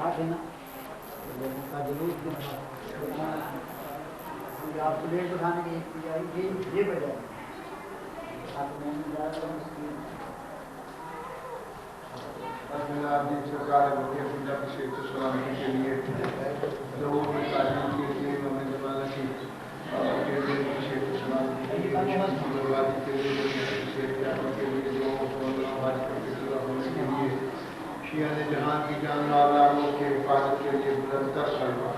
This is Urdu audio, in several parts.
آپ پلیٹ اٹھانے کی یہ وجہ ہے سرکار پنجابی شیخ سلامتی کے لیے لوگوں کی تعلیم کے لیے انہوں نے زمانہ کی شیخ سلامتی کے لیے بربادی کے لیے شیخ کے لیے لوگوں کو آباد کرتے پورا ہونے کے لیے شیعہ جہان کی جان والوں کے حفاظت کے لیے بلندر سلوا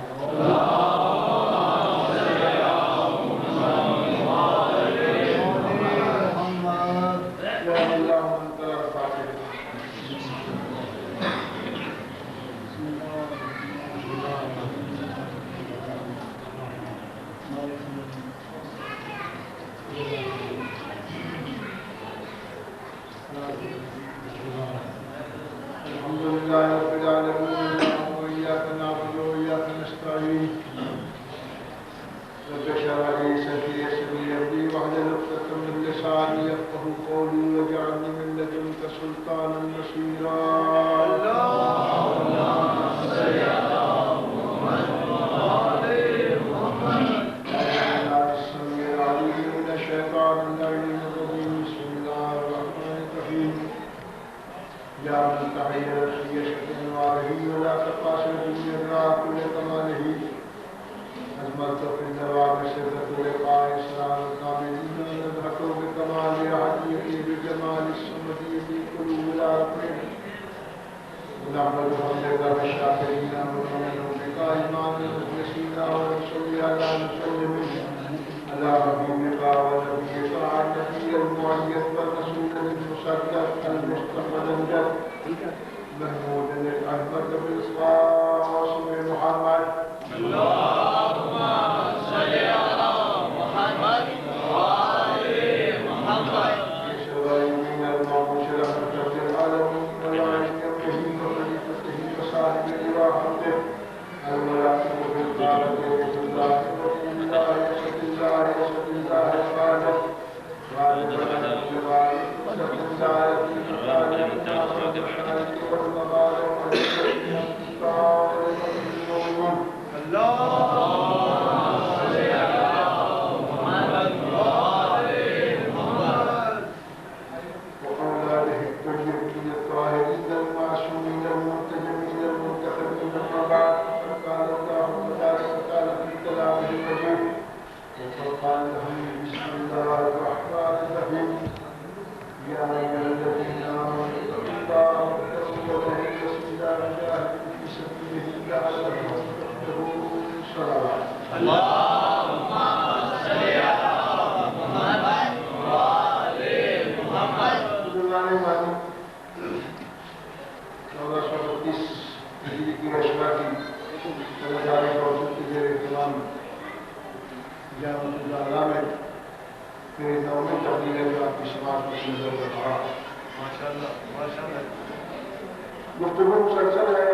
گفتگو مسلسل ہے.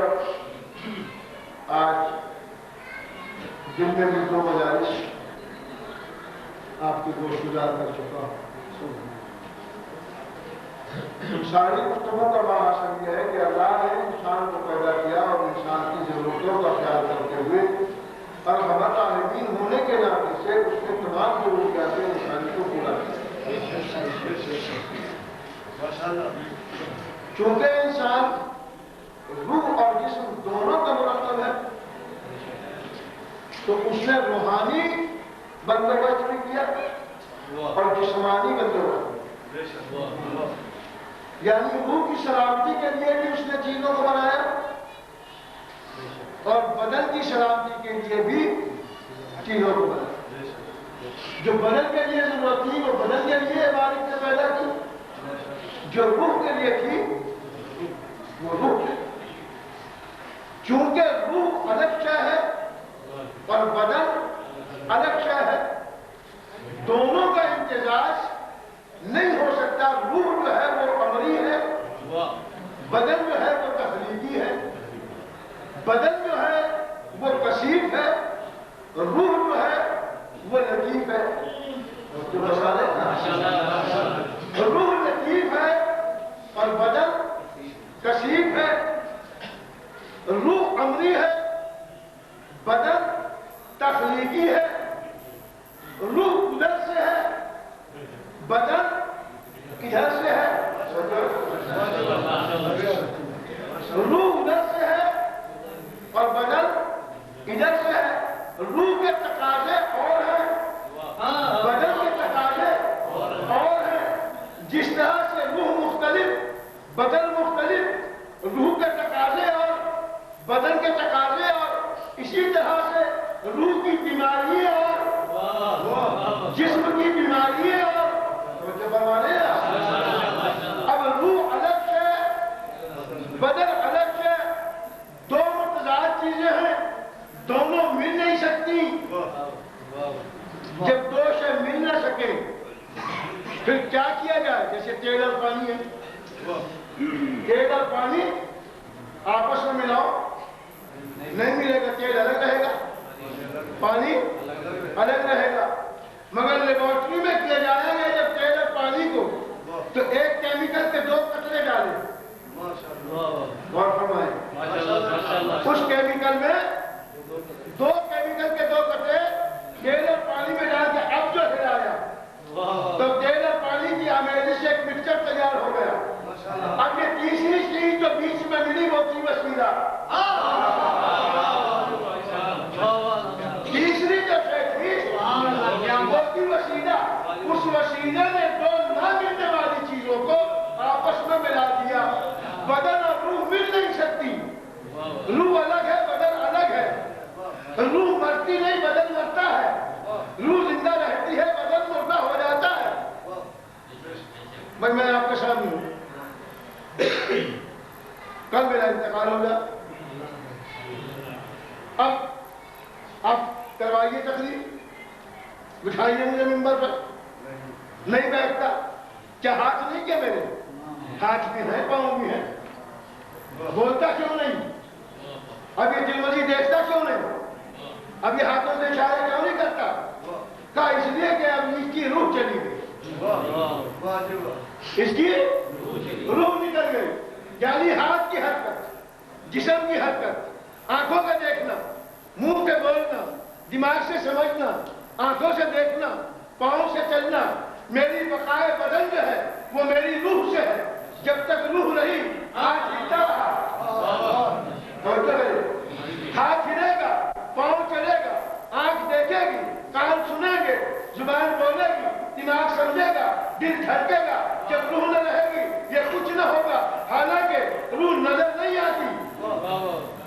آج دن میں بھی 2 مجالس آپ کی گوشت گزار کر چکا ہوں. انسانی گفتگو کا مقصد یہ ہے کہ اللہ نے انسان کو پیدا کیا اور انسان کی ضرورتوں کا خیال کرتے ہوئے اور ہمارا عالمین ہونے کے ناطے سے اس کے تمام ضروریات انسانی کو پورا کیا. چونکہ انسان روح اور جسم دونوں کا مرکب ہے تو اس نے روحانی بندوبست بھی کیا اور جسمانی بندوبست، یعنی روح کی سلامتی کے لیے بھی اس نے چیزوں کو بنایا اور بدن کی سلامتی کے لیے بھی چیزوں کو بنایا. جو بدن کے لیے ضرورت تھی وہ بدن کے لیے مالک نے پیدا کی، جو روح کے لیے تھی وہ روح. چونکہ روح الگ شے ہے اور بدن الگ شے ہے، دونوں کا امتزاج نہیں ہو سکتا. روح جو ہے وہ امری ہے، بدن جو ہے وہ تخلیقی ہے. بدن جو ہے وہ کثیف ہے، روح جو ہے وہ لطیف ہے. روح لطیف ہے اور بدن کثیف ہے. روح امری ہے، بدن تخلیقی ہے، روح ادھر سے ہے، بدن ادھر سے ہے، روح ادھر سے ہے اور بدن ادھر سے ہے۔ روح کے تقاضے اور ہیں، بدن کے تقاضے اور ہیں۔ جس طرح سے روح مختلف، بدن مختلف، روح کے تقاضے اور بدن کے تقاضے اور اسی طرح سے روح کی بیماری اور جسم کی بیماری اور اب روح الگ ہے، بدن الگ ہے، دو متضاد چیزیں ہیں، دونوں مل نہیں سکتی۔ جب دو شے مل نہ سکے پھر کیا کیا جائے؟ جیسے تیل اور پانی ہے، تیل اور پانی آپس میں ملاؤ، نہیں ملے گا، تیل الگ رہے گا، پانی الگ رہے گا۔ مگر لیبارٹری میں کیا جائے گا جب تیل اور پانی کو، تو ایک کیمیکل کے دو قطرے ڈالیں، غور فرمائیں، اس کیمیکل میں دو کیمیکل کے دو قطرے تیل اور پانی میں ڈال کے اب جو ہلایا تو تیل اور پانی کی آمیزش سے ایک مکسچر تیار ہو گیا۔ اب یہ تیسری چیز جو بیچ میں ملی وہ تھی وسیلہ، تیسری جو تھی وہ تھی وسیلہ۔ اس وسیلے نے دو نہ ملنے والی چیزوں کو آپس میں ملا دیا۔ بدن اور روح مل نہیں سکتی، روح الگ ہے، بدن الگ ہے۔ روح مرتی نہیں، بدن مرتا ہے، روح زندہ رہتی ہے، بدن مردہ ہو جاتا ہے۔ بھائی میں آپ کے سامنے ہوں، کل میرا انتقال ہو گیا، اب کروائیے تقریر، بٹھائیے مجھے ممبر پر، نہیں بیٹھتا۔ کیا ہاتھ نہیں کیا میرے؟ ہاتھ بھی ہیں، پاؤں بھی ہیں، بولتا کیوں نہیں؟ اب یہ دلمزی دیکھتا کیوں نہیں؟ اب یہ ہاتھوں سے اشارے کیوں نہیں کرتا؟ کہا اس لیے کہ اب اس کی روح چلی گئی، اس کی روح نکل گئی۔ یعنی ہاتھ کی حرکت، جسم کی حرکت، آنکھوں کا دیکھنا، منہ سے بولنا، دماغ سے سمجھنا، آنکھوں سے دیکھنا، پاؤں سے چلنا، میری بقائے بدن جو ہے وہ میری روح سے ہے۔ جب تک روح رہی ہاتھ ہلتا رہا، ہاتھ ہلے گا، پاؤں چلے گا، آنکھ دیکھے گی، کان سنیں گے، زبان بولے گی، دماغ سمجھے گا، دل دھڑکے گا۔ جب روح نہ رہے گی یہ کچھ نہ ہوگا۔ حالانکہ روح نظر نہیں آتی،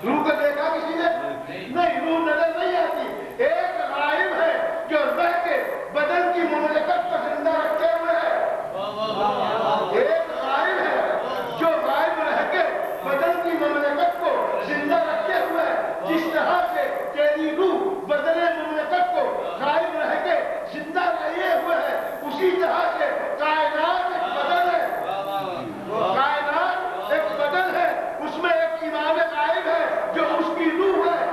روح کو دیکھا کسی نے؟ نہیں، روح نظر نہیں آتی۔ ایک غائب ہے جو رہ کے بدن کی مملکت کو زندہ رکھتے ہوئے ہے، ایک غائب ہے جو غائب رہ کے بدن کی مملکت کو زندہ رکھتے ہوئے ہے۔ جس طرح سے تیری روح بدن مملکت کو غائب رہ کے زندہ رہے ہوئے ہے، اسی طرح سے کائنات ایک بدن ہے، کائنات ایک بدن ہے، اس میں ایک امام غائب ہے جو اس کی روح ہے۔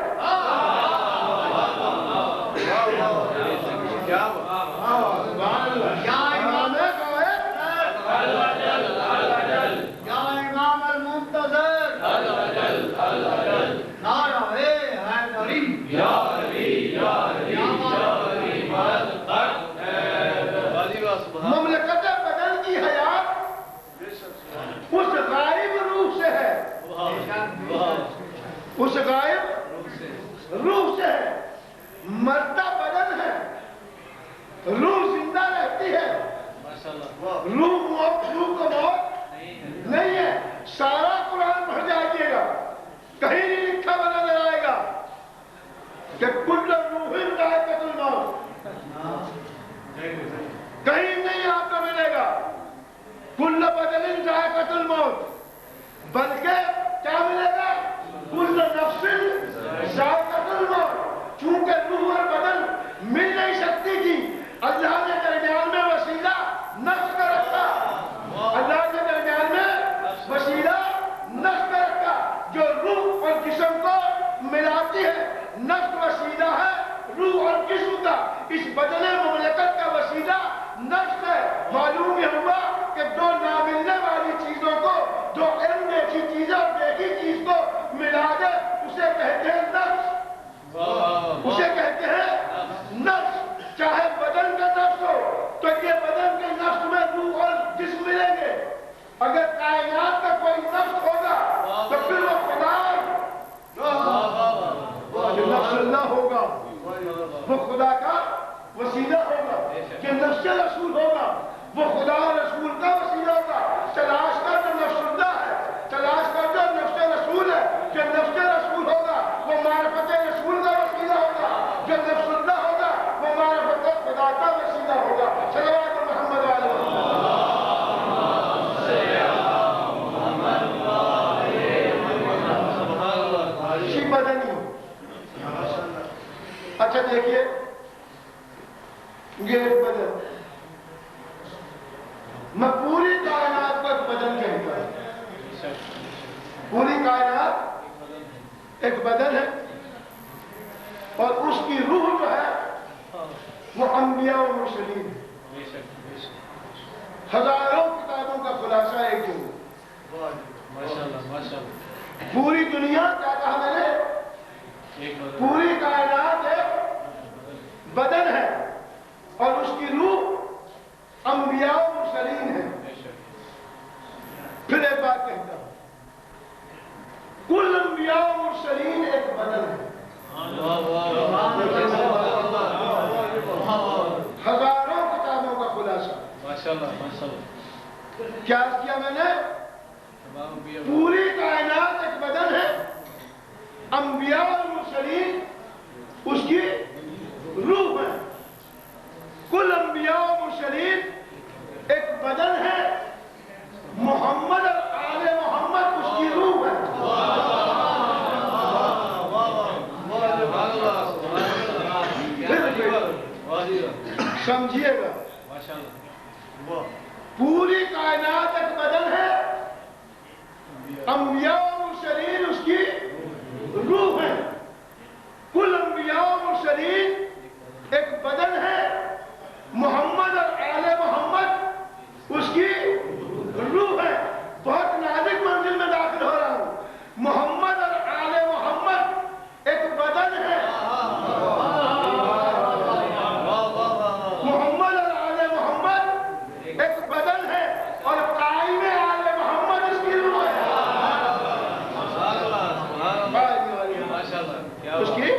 مملکت بدن کی حیات اس غائب روح سے ہے، اس غائب روح سے ہے۔ مرتا بدن ہے، روح زندہ رہتی ہے، روح کو موت نہیں ہے۔ سارا قرآن پڑھ جائیے گا، کہیں نہیں لکھا ہوا نظر آئے گا کہ کل روح ذائقۃ الموت، کہیں نہیں آپ کو ملے گا کل بدن ذائقۃ الموت، بلکہ کیا ملے گا؟ کل نفس ذائقۃ الموت۔ چونکہ روح اور بدن مل نہیں سکتی تھی، اللہ نے درمیان میں وسیلہ نفس کا رکھا، اللہ نے درمیان میں وسیلہ نفس کا رکھا جو روح اور جسم کو ملاتی ہے۔ نفس وسیلہ ہے روح اور جسم کا، اس بدن مملکت کا وسیلہ نفس ہے۔ معلوم یہ ہوا کہ دو نہ ملنے والی چیزوں کو، دو علم دیکھی چیزیں اور دیکھی چیز کو ملا دے بدن ہو. اچھا دیکھیے یہ ایک بدن، میں پوری کائنات کو ایک بدن کہتا ہوں. پوری کائنات ایک بدن ہے اور اس کی روح جو ہے وہ انبیاء و مرسلین، ہزاروں کتابوں کا خلاصہ ایک جملہ. پوری دنیا کیا کہا میں نے؟ پوری کائنات ایک بدن ہے اور اس کی روح انبیاء و مرسلین ہے. پھر ایک بات کہتا ہوں، کل انبیاء و مرسلین ایک بدن ہے. ہزاروں کتابوں کا خلاصہ. کیا کیا میں نے؟ پوری کائنات ایک بدن ہے، انبیاء و مرسلین اس کی روح ہے. کل انبیاء و مرسلین ایک بدن ہے، محمد اور آل محمد اس کی روح ہے. سمجھیے گا، پوری کائنات ایک بدن ہے، انبیاء و مرسلین اس کی روح ہے. کل انبیاء و مرسلین ایک بدن ہے، محمد اور آل محمد اس کی روح ہے. بہت نازک منزل میں داخل ہو رہا ہوں. محمد اور آل محمد ایک بدن ہے، محمد اور آل محمد ایک بدن ہے اور قائم آل محمد اس کی روح ہے. اس کی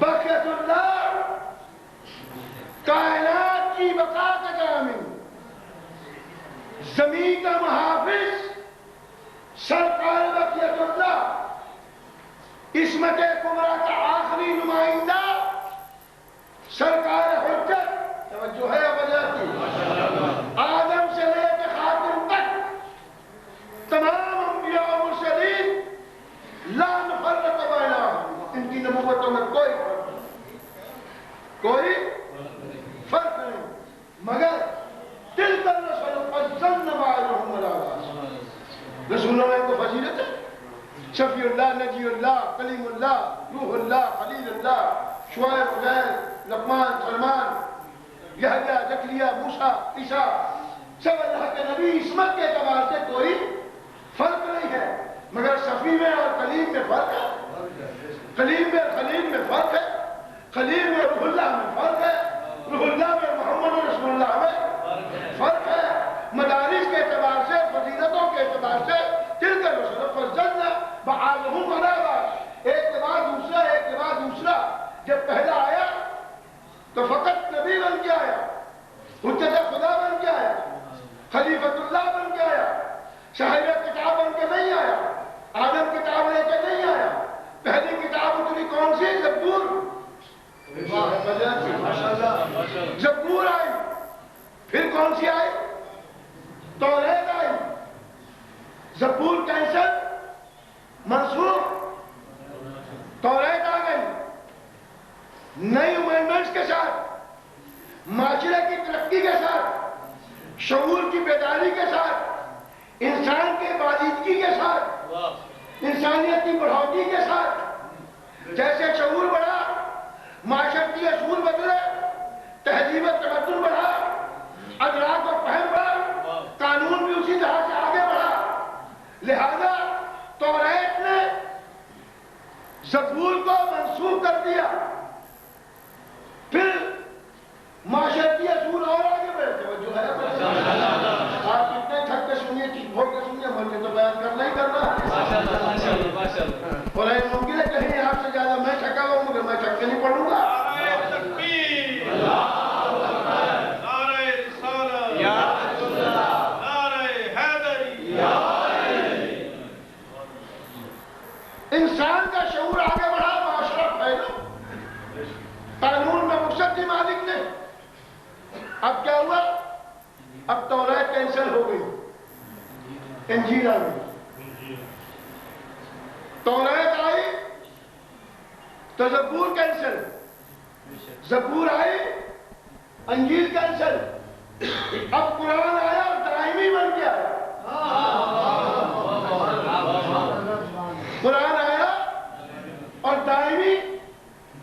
بقیت اللہ کائنات کی بقا کا ضامن، زمین کا محافظ سرکار بقیت اللہ، عصمت کبریٰ کا آخری نمائندہ سرکار حجت، توجہ ہے وجہ کی، آدم سے لے کے خاتم تک تمام انبیاء و مرسلین لا نفرق بینہم، ان کی نبوتوں میں کوئی فرق نہیں. مگر تلک الرسل فضلنا بعضهم علی بعض، رسولوں میں کو فضیلت ہے. شفیع اللہ، نجی اللہ، کلیم اللہ، روح اللہ، خلیل اللہ، شعیب، عزیر، لقمان، سلمان، یحییٰ، زکریا، موسیٰ، عیسیٰ، سب اللہ کے نبی. عصمت کے اعتبار سے کوئی فرق نہیں ہے، مگر شفیع میں اور کلیم میں فرق ہے. کلیم میں خلیل میں فرق ہے، خلیل میں روح اللہ میں فرق ہے، روح اللہ میں محمد رسول اللہ میں فرق ہے. مدارس کے اعتبار سے، فضیلتوں کے اعتبار سے تلک الرسل فضلنا بعضهم علی بعض، ایک کے بعد دوسرا، ایک کے بعد دوسرا. جب پہلا آیا تو فقط نبی بن کے آیا، حجت خدا بن کے آیا، خلیفۃ اللہ بن کے آیا، صاحب کتاب بن کے نہیں آیا، آدم کتاب لے کے نہیں آیا. پہلی کتاب اتنی کون سی؟ زبور. زبور آئی. پھر کون سی آئی؟ توریت آئی. زبور کینسل، منسوخ، توریت آ گئی. نئی امینڈمنٹس کے ساتھ، معاشرے کی ترقی کے ساتھ، شعور کی بیداری کے ساتھ، انسان کے بالیدگی کے ساتھ، انسانیت کی بڑھوتی کے ساتھ، جیسے شعور بڑھا، معاشرتی اصول بدلے، تہذیب و تمدن بڑھا، ادراک و فہم بڑھا، قانون بھی اسی طرح سے آگے بڑھا. لہذا توریت نے زبور کو منسوخ کر دیا. پھر معاشرتی اصول اور آگے بڑھے. توجہ ہے آپ اتنے تھک کے سنیے، چیز بھول کے سنیے، مجھے تو بیان کرنا ہی کرنا. اور ایک ممکن ہے کہیں آپ سے زیادہ میں تھکا ہوا ہوں، مگر میں تھک کے نہیں پڑھوں گا. انسان کا شعور آگے بڑھا، معاشرہ پھیلا. اب کیا ہوا؟ اب توریت کینسل ہو گئی، انجیل آ گئی۔ توریت آئی تو زبور کینسل، زبور آئی انجیل کینسل، اب قرآن آیا اور دائمی بن گیا۔ قرآن آیا اور دائمی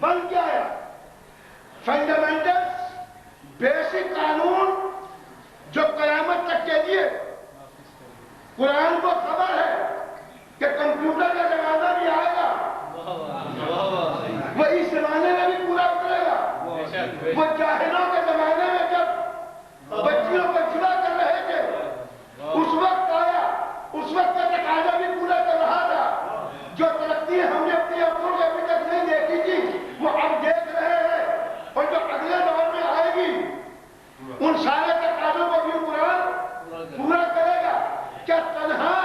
بن کے آیا۔ فنڈامنٹلز، بیسک قانون جو قیامت تک کے لیے قرآن کو خبر ہے کہ کمپیوٹر کا زمانہ بھی آئے گا، وہ اس زمانے میں بھی پورا اترے گا۔ وہ جاہلوں کے زمانے میں جب بچیوں کو جدا کر رہے تھے اس وقت آیا، اس وقت کا تقاضا بھی پورا کر رہا تھا۔ جو ترقی ہم نے اپنی آنکھوں سے ابھی تک نہیں دیکھی تھی وہ اب دیکھ رہے ہیں، اور جو اگلے دور میں آئے گی ان سارے تقاضوں کو بھی قرآن پورا کرے گا۔ کیا تنہا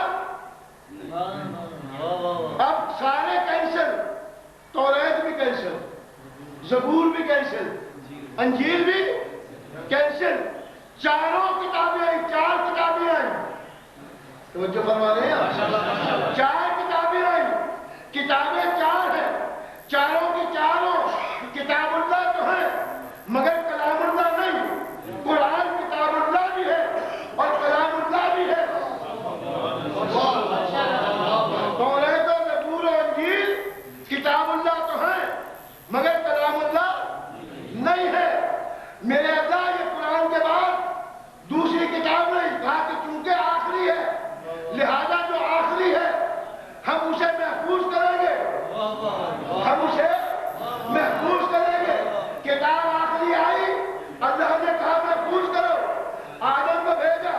اب سارے کینسل، توریت بھی کینسل، زبور بھی کینسل، انجیل بھی کینسل، چاروں کتابیں آئی، 4 کتابیں آئی۔ توجہ فرما رہے ہیں؟ 4 کتابیں آئی، کتابیں 4 ہیں، چاروں کی چاروں کتاب اللہ تو ہے مگر کلام اللہ نہیں۔ قرآن کتاب اللہ بھی ہے اور کلام اللہ بھی ہے۔ توریت و زبور و انجیل کتاب اللہ تو ہے مگر کلام اللہ نہیں ہے۔ میرے اللہ یہ قرآن کے بعد دوسری کتاب نہیں، کہا کہ چونکہ آخری ہے لہذا جو آخری ہے ہم اسے محفوظ کریں گے، ہم اسے محفوظ کریں گے۔ کتاب آخری آئی، اللہ نے کہا محفوظ کرو۔ آدم کو بھیجا،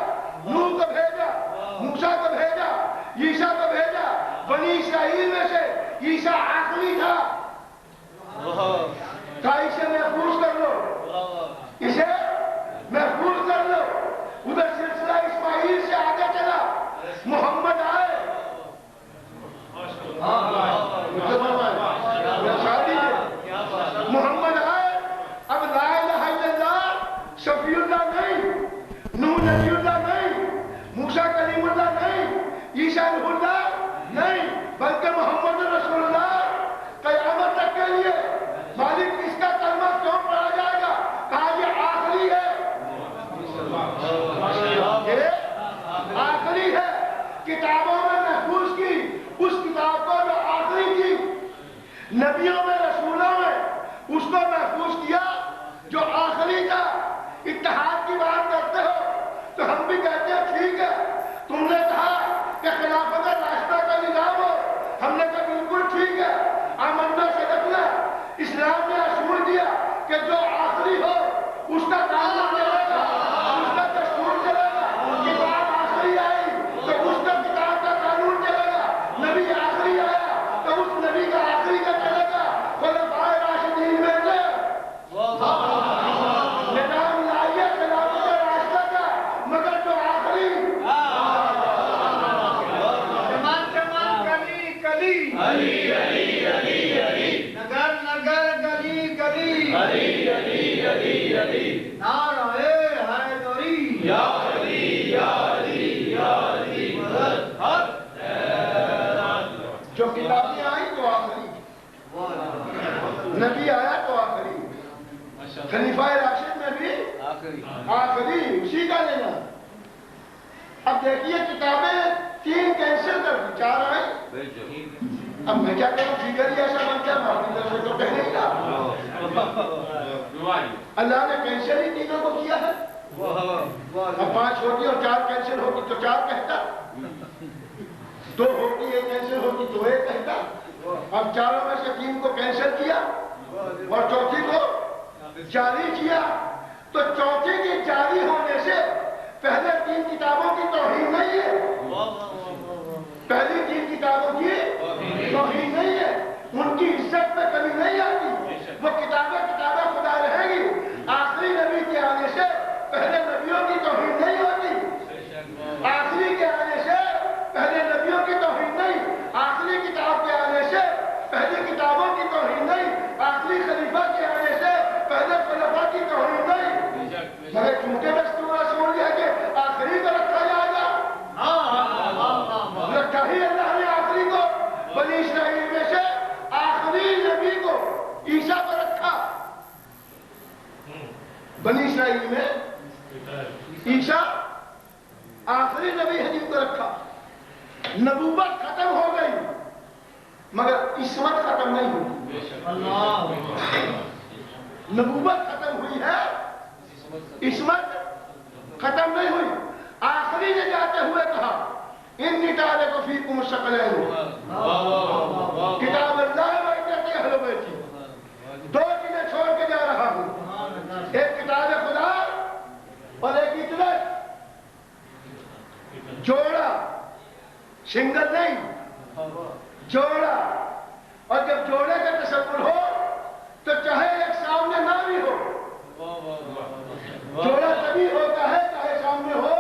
نوح کو بھیجا، موسیٰ کو بھیجا، عیسیٰ کو بھیجا۔ بنی اسرائیل میں سے عیسیٰ آخری تھا، کہا اسے محفوظ کر لو، اسے محفوظ کر لو۔ ادھر سلسلہ اسماعیل سے آگے چلا، محمد آئے، محمد آئے، اب لا الہ الا اللہ شفیع اللہ نہیں، نوح نبی اللہ نہیں، موسیٰ کلیم اللہ نہیں، عیسیٰ روح اللہ نہیں، بلکہ محمد رسول اللہ قیامت تک کے لیے مالک اس کا کلمہ کیوں پڑھا جائے گا؟ کہا یہ آخری ہے، یہ آخری ہے۔ کتابوں میں محفوظ کی اس کتاب کو جو آخری تھی، نبیوں میں رسولوں میں اس کو محفوظ کیا جو آخری تھا۔ اتحاد کی بات کرتے ہو تو ہم بھی کہتے ہیں ٹھیک ہے، تم نے کہا کہ خلافت راشدہ کا نظام ہو، ہم نے کہا بالکل ٹھیک ہے، آمنا صدقنا۔ اسلام نے اصول دیا کہ جو آخری ہو اس کا قانون چلے گا، اس کا دستور چلے گا۔ کتاب آخری آئی تو اس کا کتاب کا قانون چلے گا، نبی آخری آیا تو اس نبی کا آخری کا چلے گا۔ خلفائے راشدین میں سے نظام لائیے خلافت راشدہ کا، مگر جو آخری نگر نگر گلی گلی نعرہ حیدری یا علی یا علی یا علی مدد۔ جو کتابیں آئی تو آخری، نبی آیا تو آخری، خلیفہ راشد میں بھی آخری، اسی کا لینا۔ اب دیکھیے کتابیں 3 کینسل کر دی، 4 آئی۔ اب میں کیا کروں، فیگر ہی ایسا بن گیا، معافی سے تو کہنے ہی رہا۔ اللہ نے کینسل ہی تینوں کو کیا ہے۔ اب 5 ہوتی اور 4 کینسل ہوتی تو 4 کہتا، 2 ہوتی 1 کینسل ہوتی تو 1 کہتا۔ اب 4 میں سے 3 کو کینسل کیا اور چوتھی کو جاری کیا، تو چوتھی کے جاری ہونے سے پہلے 3 کتابوں کی توہین نہیں ہے، پہلی 3 کتابوں کی توہین نہیں ہے، ان کی عزت میں کمی نہیں آتی، وہ کتابیں خدا رہیں گی۔ آخری نبی کے آنے سے پہلے نبیوں کی توہین نہیں ہوتی، آخری کے آنے سے پہلے نبیوں کی توہین نہیں، آخری کتاب کے آنے سے پہلے کتابوں کی توہین نہیں، آخری خلیفہ کے آنے سے پہلے خلفاء کی توہین نہیں، مگر بنی اسرائیل میں عیسیٰ آخری نبی حدیث کو رکھا، نبوت ختم ہو گئی مگر عصمت ختم نہیں ہوئی۔ نبوت ختم ہوئی ہے، عصمت ختم نہیں ہوئی۔ آخری نے جاتے ہوئے کہا انی تارک فیکم الثقلین، کتاب اللہ و سنت اہل بیتی، دو چیزیں چھوڑ کے جا رہا ہوں، ایک کتاب خدا اور ایک اطلاع۔ جوڑا، سنگل نہیں، جوڑا۔ اور جب جوڑے کا تصور ہو تو چاہے ایک سامنے نہ بھی ہو، جوڑا تبھی ہوتا ہے چاہے سامنے ہو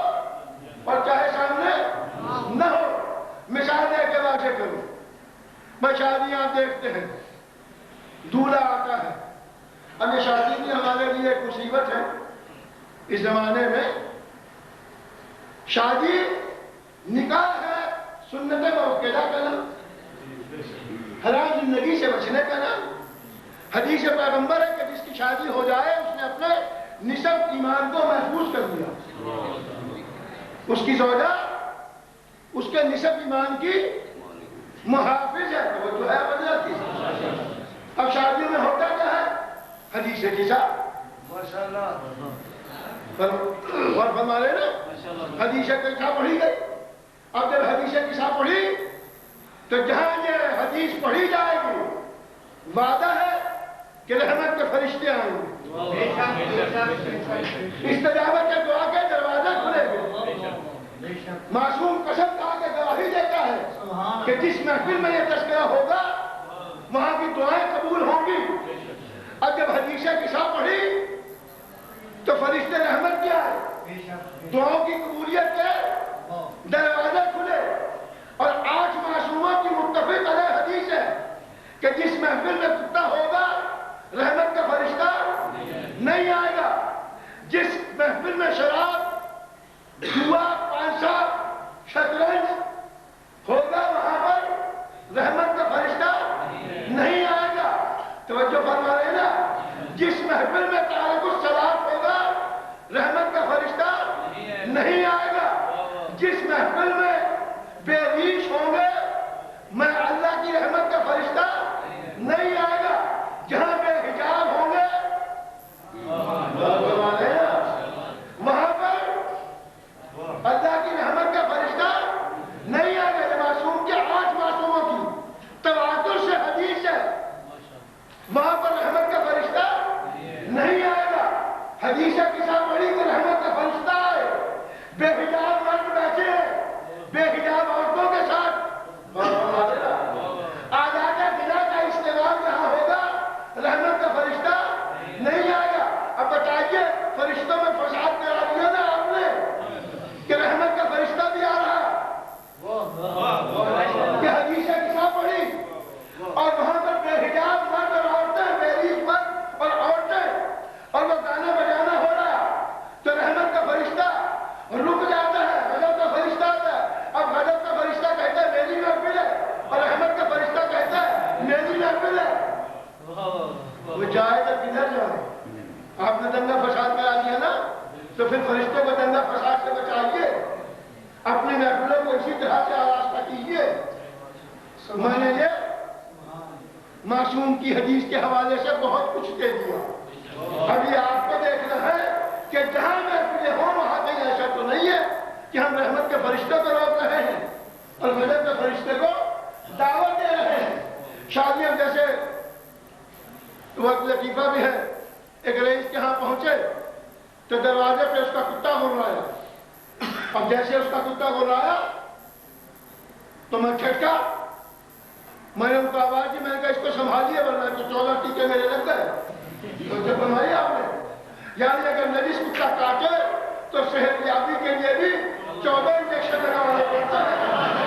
اور چاہے سامنے نہ ہو۔ مثال دے کے واضح کروں، میں شادیاں دیکھتے ہیں، دولہا آتا ہے۔ اب یہ شادی بھی ہمارے لیے ایک مصیبت ہے اس زمانے میں۔ شادی نکاح ہے سنت موقعہ کا نام، حرام زندگی سے بچنے کا نام۔ حدیث پیغمبر ہے کہ جس کی شادی ہو جائے اس نے اپنے نسب ایمان کو محفوظ کر دیا، اس کی زوجہ اس کے نسب ایمان کی محافظ ہے، وہ جو ہے بدلہ کی۔ اب شادی میں ہوتا کیا ہے؟ حدیث قصہ، اور فرما رہے نا، حدیث قصہ پڑھی گئی۔ اب جب حدیث قصہ پڑھی تو جہاں یہ حدیث پڑھی جائے گی وعدہ ہے کہ رحمت کے فرشتے آئیں گے، استجابت کے دعا کے دروازے کھلے گے۔ معصوم قسم کھا کے گواہی دیتا ہے کہ جس محفل میں یہ تذکرہ ہوگا وہاں کی دعائیں قبول ہوں گی۔ اب جب حدیث قصہ پڑھی تو فرشتے رحمت کیا ہے، دعاؤں کی قبولیت کے دروازے کھلے۔ اور 8 معصوموں کی متفق علیہ حدیث ہے کہ جس محفل میں کتا ہوگا رحمت کا فرشتہ نہیں آئے گا، جس محفل میں شراب، جوا، پانسا، شطرنج ہوگا وہاں پر رحمت کا فرشتہ نہیں آئے گا۔ توجہ فرما رہے نا، جس محفل میں تارک الصلاۃ ہوگا رحمت کا فرشتہ نہیں آئے گا، جس محفل میں بے ریش ہوں گے میں اللہ کی رحمت کا فرشتہ نہیں آئے گا، جہاں بے حجاب ہوں گے وہاں پر اللہ کی رحمت کا فرشتہ نہیں آئے گا۔ معصوم کے 8 معصوموں کی تواتر سے حدیث ہے، وہاں پر رحمت کا فرشتہ نہیں آئے گا۔ حدیث قصہ پڑھی کہ رحمت کا فرشتہ آئے، بے حجاب مرد بیٹھے ہیں بے حجاب عورتوں کے ساتھ، آزاد خدا کا استعمال جہاں ہوگا رحمت کا فرشتہ نہیں آئے گا۔ اب بتائیے فرشتوں میں فساد کرا دیا نا آپ نے کہ رحمت کا فرشتہ بھی آ رہا کہ حدیث قصہ پڑھی اور وہاں پر بے حجاب مرد اور عورتیں، بے ریش مرد اور عورتیں، اور وہ گانا بجانا ہو رہا تو رحمت کا فرشتہ رک جاتا ہے، غضب کا فرشتہ آتا ہے۔ اب غضب کا فرشتہ کہتا ہے میری محفل ہے اور رحمت کا فرشتہ کہتا ہے میری محفل ہے۔ وہ جائے تو کدھر جائے؟ آپ نے دنگا فساد کرا دیا نا، تو پھر فرشتوں کو دنگا فساد سے بچائیے، اپنی محفلوں کو اسی طرح سے آراستہ کیجیے۔ میں نے یہ معصوم کی حدیث کے حوالے سے بہت کچھ دے دیا۔ ابھی آپ کو دیکھنا ہے کہ جہاں محفلیں ہوں وہاں کہیں ایسا تو نہیں ہے کہ ہم رحمت کے فرشتے کو روک رہے ہیں اور غضب کے فرشتے کو دعوت دے رہے ہیں۔ شادیاں جیسے وقت لطیفہ بھی ہے، ایک رئیس کے ہاں پہنچے تو دروازے پہ اس کا کتا گھرایا۔ اب جیسے اس کا کتا گھرایا تو میں کھٹکا، میں نے ان کو آواز دی، میں نے کہا اس کو سنبھالیے ورنہ تو 14 ٹیکے میرے لگ گئے۔ تو جب بنوائی آپ نے، یعنی اگر نجس کتا کاٹے تو صحت یابی کے لیے بھی 14 انجیکشن لگانا پڑتا ہے۔